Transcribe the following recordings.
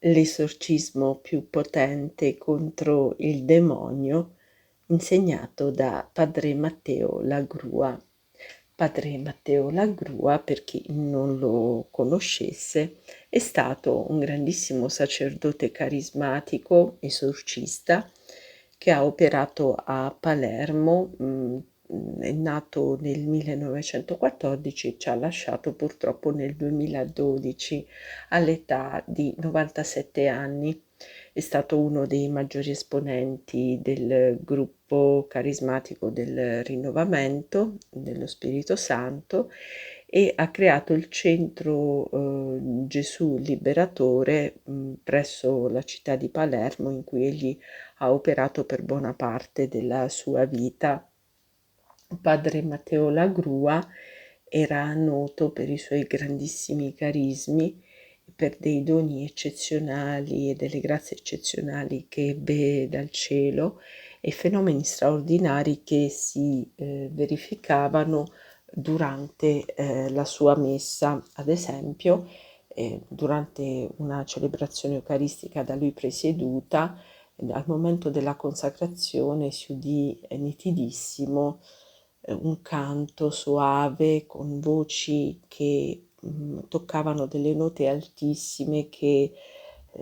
L'esorcismo più potente contro il demonio, insegnato da padre Matteo Lagrua. Padre Matteo Lagrua, per chi non lo conoscesse, è stato un grandissimo sacerdote carismatico, esorcista, che ha operato a Palermo, è nato nel 1914, ci ha lasciato purtroppo nel 2012 all'età di 97 anni. È stato uno dei maggiori esponenti del gruppo carismatico del Rinnovamento dello Spirito Santo e ha creato il centro Gesù Liberatore presso la città di Palermo, in cui egli ha operato per buona parte della sua vita. Padre Matteo Lagrua era noto per i suoi grandissimi carismi, per dei doni eccezionali e delle grazie eccezionali che ebbe dal cielo e fenomeni straordinari che si verificavano durante la sua messa. Ad esempio, durante una celebrazione eucaristica da lui presieduta, al momento della consacrazione si udì nitidissimo un canto soave con voci che toccavano delle note altissime che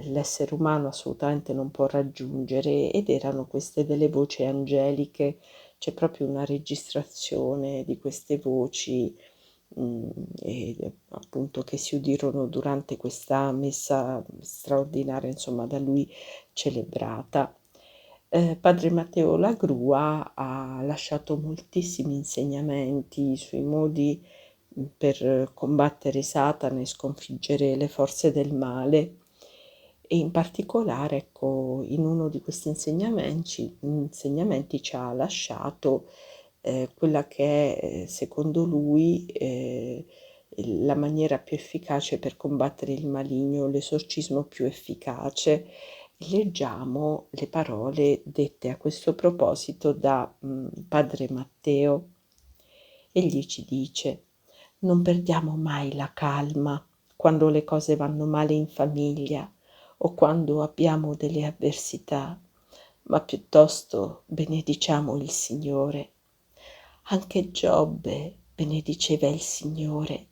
l'essere umano assolutamente non può raggiungere, ed erano queste delle voci angeliche. C'è proprio una registrazione di queste voci appunto che si udirono durante questa messa straordinaria, insomma, da lui celebrata. Padre Matteo Lagrua ha lasciato moltissimi insegnamenti sui modi per combattere Satana e sconfiggere le forze del male, e in particolare, ecco, in uno di questi insegnamenti ci ha lasciato quella che è, secondo lui, la maniera più efficace per combattere il maligno, l'esorcismo più efficace. Leggiamo le parole dette a questo proposito da padre Matteo. Egli ci dice: non perdiamo mai la calma quando le cose vanno male in famiglia o quando abbiamo delle avversità, ma piuttosto benediciamo il Signore. Anche Giobbe benediceva il Signore,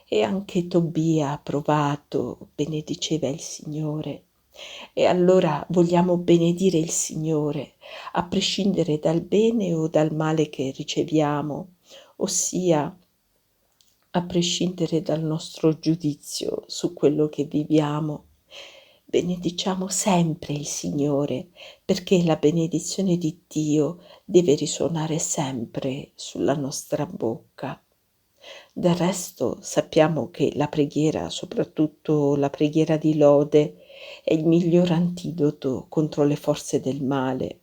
e anche Tobia, provato, benediceva il Signore. E allora vogliamo benedire il Signore, a prescindere dal bene o dal male che riceviamo, ossia a prescindere dal nostro giudizio su quello che viviamo. Benediciamo sempre il Signore, perché la benedizione di Dio deve risuonare sempre sulla nostra bocca. Del resto sappiamo che la preghiera, soprattutto la preghiera di lode, è il miglior antidoto contro le forze del male.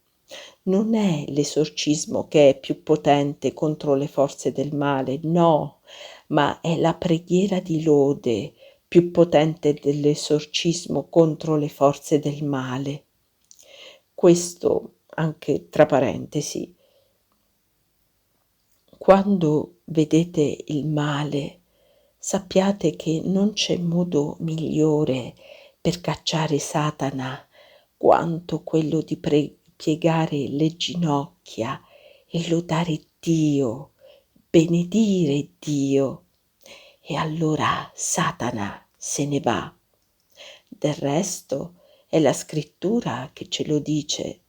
Non è l'esorcismo che è più potente contro le forze del male, no, ma è la preghiera di lode più potente dell'esorcismo contro le forze del male. Questo anche tra parentesi. Quando vedete il male, sappiate che non c'è modo migliore per cacciare Satana quanto quello di piegare le ginocchia e lodare Dio, benedire Dio, e allora Satana se ne va. Del resto è la scrittura che ce lo dice,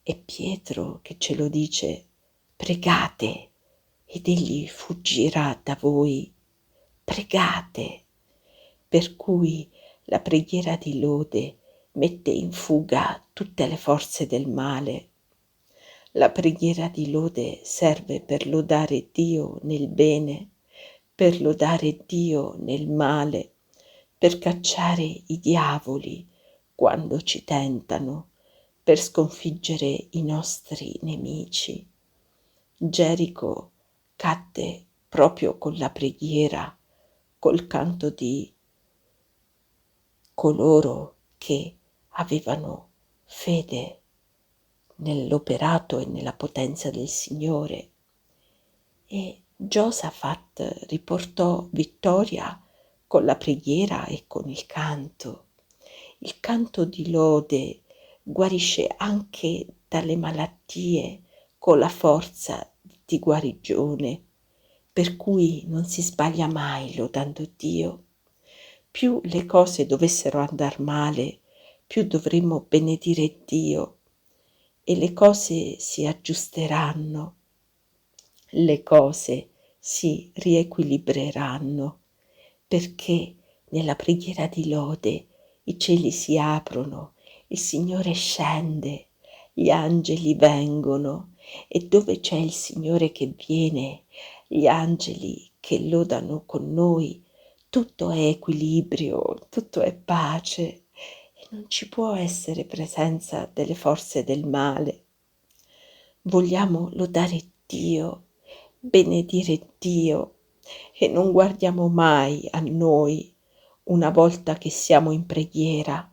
è Pietro che ce lo dice: pregate ed egli fuggirà da voi. Pregate. Per cui la preghiera di lode mette in fuga tutte le forze del male. La preghiera di lode serve per lodare Dio nel bene, per lodare Dio nel male, per cacciare i diavoli quando ci tentano, per sconfiggere i nostri nemici. Gerico cadde proprio con la preghiera, col canto di coloro che avevano fede nell'operato e nella potenza del Signore, e Giosafat riportò vittoria con la preghiera e con il canto. Il canto di lode guarisce anche dalle malattie con la forza di guarigione, per cui non si sbaglia mai lodando Dio. Più le cose dovessero andar male, più dovremmo benedire Dio e le cose si aggiusteranno, le cose si riequilibreranno, perché nella preghiera di lode i cieli si aprono, il Signore scende, gli angeli vengono e dove c'è il Signore che viene, gli angeli che lodano con noi, tutto è equilibrio, tutto è pace e non ci può essere presenza delle forze del male. Vogliamo lodare Dio, benedire Dio e non guardiamo mai a noi una volta che siamo in preghiera.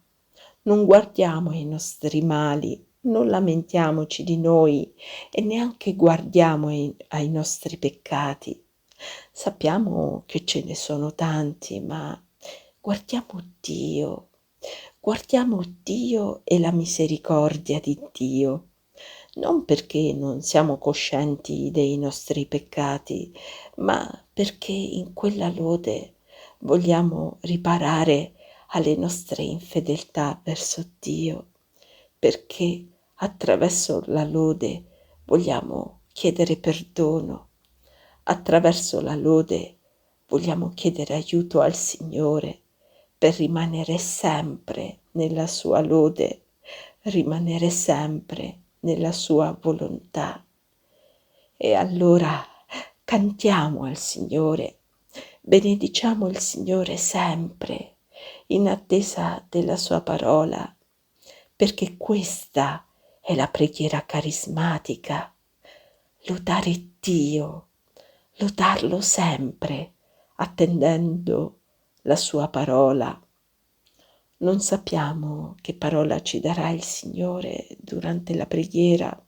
Non guardiamo ai nostri mali, non lamentiamoci di noi e neanche guardiamo ai nostri peccati. Sappiamo che ce ne sono tanti, ma guardiamo guardiamo Dio e la misericordia di Dio, non perché non siamo coscienti dei nostri peccati, ma perché in quella lode vogliamo riparare alle nostre infedeltà verso Dio, perché attraverso la lode vogliamo chiedere perdono, attraverso la lode vogliamo chiedere aiuto al Signore per rimanere sempre nella sua lode, rimanere sempre nella sua volontà. E allora cantiamo al Signore, benediciamo il Signore sempre in attesa della sua parola, perché questa è la preghiera carismatica, lodare Dio, lodarlo sempre, attendendo la sua parola. Non sappiamo che parola ci darà il Signore durante la preghiera,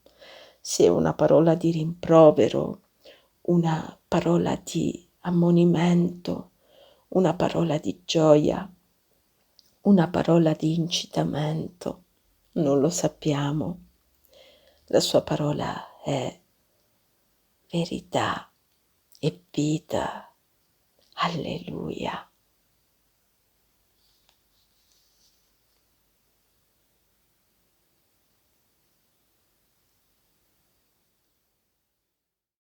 se una parola di rimprovero, una parola di ammonimento, una parola di gioia, una parola di incitamento. Non lo sappiamo. La sua parola è verità e vita. Alleluia.